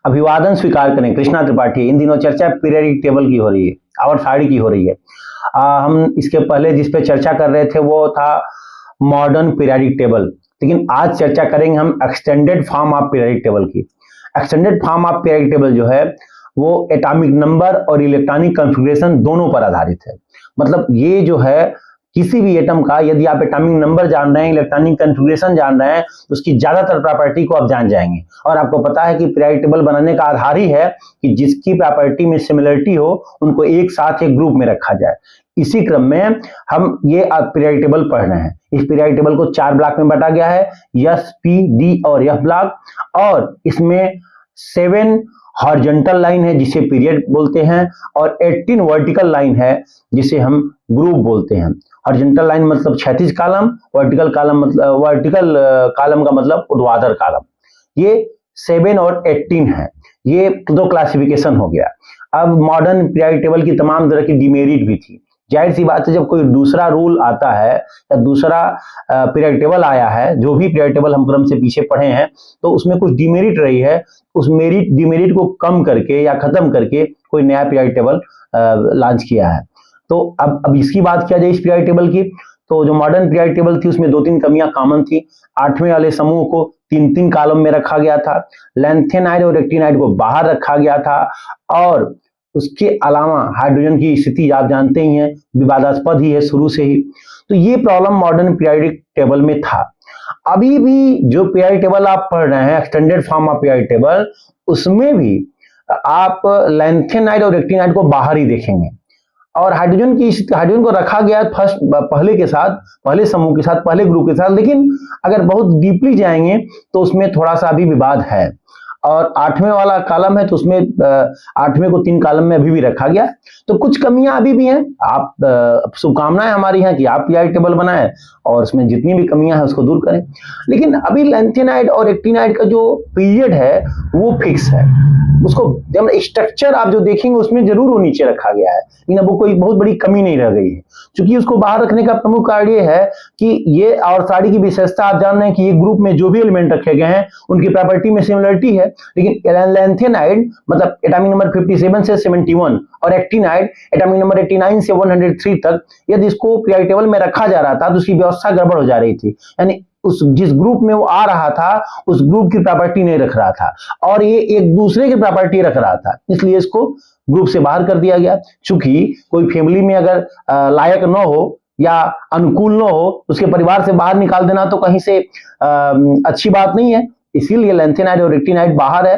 अभिवादन स्वीकार करें। कृष्णा त्रिपाठी। इन दिनों चर्चा पीरियडिक टेबल की हो रही है, आवर्त की हो रही है। हम इसके पहले जिस पे चर्चा कर रहे थे वो था मॉडर्न पीरियडिक टेबल, लेकिन आज चर्चा करेंगे हम extended form of periodic table की। Extended form of periodic table जो है वो एटॉमिक नंबर और इलेक्ट्रॉनिक कॉन्फ़िगरेशन दोनों पर आधारित है। मतलब ये जो है किसी भी एटम का यदि आप एटॉमिक नंबर जान रहे हैं, इलेक्ट्रॉनिक कॉन्फ़िगरेशन जान रहे हैं, तो उसकी ज्यादातर प्रॉपर्टी को आप जान जाएंगे। और आपको पता है कि पीरियडिक टेबल बनाने का आधार ही है कि जिसकी प्रॉपर्टी में सिमिलरिटी हो उनको एक साथ एक ग्रुप में रखा जाए। इसी क्रम में हम ये पीरियडिक टेबल पढ़ रहे हैं। इस पीरियडिक टेबल को 4 ब्लॉक में बांटा गया है, एस, पी, डी और एफ ब्लॉक। और इसमें 7 हॉरिजॉन्टल लाइन है जिसे पीरियड बोलते हैं, और 18 वर्टिकल लाइन है जिसे हम ग्रुप बोलते हैं। हॉरिजॉन्टल लाइन मतलब क्षैतिज कॉलम, वर्टिकल कॉलम का मतलब ऊर्ध्वाधर कॉलम। ये 7 और 18 है। ये दो क्लासिफिकेशन हो गया। अब मॉडर्न पीरियडिक टेबल की तमाम तरह की डिमेरिट भी थी। जाहिर सी बात है, जब कोई दूसरा रूल आता है या दूसरा पीरियडिक टेबल आया है, जो भी पीरियडिक टेबल हम क्रम से पीछे पढ़े हैं, तो उसमें कुछ डिमेरिट रही है, उस डिमेरिट को कम करके या खत्म करके कोई नया पीरियडिक टेबल लॉन्च किया है। तो अब इसकी बात किया जाए इस पीरियडिक टेबल की, तो जो मॉडर्न पीरियडिक टेबल थी उसमें 2-3 कमियां कॉमन थी। 8वें वाले समूह को 3-3 कॉलम में रखा गया था, लैंथेनाइड और एक्टिनाइड को बाहर रखा गया था, और उसके अलावा हाइड्रोजन की स्थिति आप जानते ही हैं, विवादास्पद ही है शुरू से ही। तो ये प्रॉब्लम मॉडर्न पीरियडिक टेबल में था। अभी भी जो पीरियडिक टेबल आप पढ़ रहे हैं, extended form of periodic table, उसमें भी आप लैंथेनाइड और एक्टिनाइड को बाहर ही देखेंगे, और हाइड्रोजन को रखा गया फर्स्ट पहले के साथ, पहले समूह के साथ, पहले ग्रुप के साथ। लेकिन अगर बहुत डीपली जाएंगे तो उसमें थोड़ा सा अभी विवाद है। और 8वें वाला कॉलम है तो उसमें 8वें को 3 कॉलम में अभी भी रखा गया। तो कुछ कमियां अभी भी हैं। आप शुभकामनाएं हमारी हैं कि आप पीरियडिक टेबल बनाएं और उसमें जितनी भी कमियां हैं उसको दूर करें। लेकिन अभी लैंथेनाइड और एक्टिनाइड का जो पीरियड है वो फिक्स है। उसको जब स्ट्रक्चर आप जो देखेंगे उसमें जरूर वो नीचे रखा गया है, लेकिन अब वो कोई बहुत बड़ी कमी नहीं रह गई है। क्योंकि उसको बाहर रखने का प्रमुख कारण ये है कि ये और साड़ी की विशेषता आप जान रहे हैं कि ये ग्रुप में जो भी एलिमेंट रखे गए हैं उनकी प्रॉपर्टी में सिमिलरिटी है। लेकिन लैंथेनाइड मतलब एटॉमिक नंबर 57 से 71 और एक्टिनाइड एटॉमिक नंबर 89 से 103 तक यदि इसको पीरियडिक टेबल में रखा जा रहा था तो उसकी व्यवस्था गड़बड़ हो जा रही थी। यानी उस जिस ग्रुप में वो आ रहा था उस ग्रुप की प्रॉपर्टी नहीं रख रहा था, और ये एक दूसरे की प्रॉपर्टी रख रहा था, इसलिए इसको ग्रुप से बाहर कर दिया गया। चूंकि कोई फैमिली में अगर लायक न हो या अनुकूल न हो, उसके परिवार से बाहर निकाल देना तो कहीं से अच्छी बात नहीं है। इसीलिए लैंथेनाइड और एक्टिनाइड बाहर है।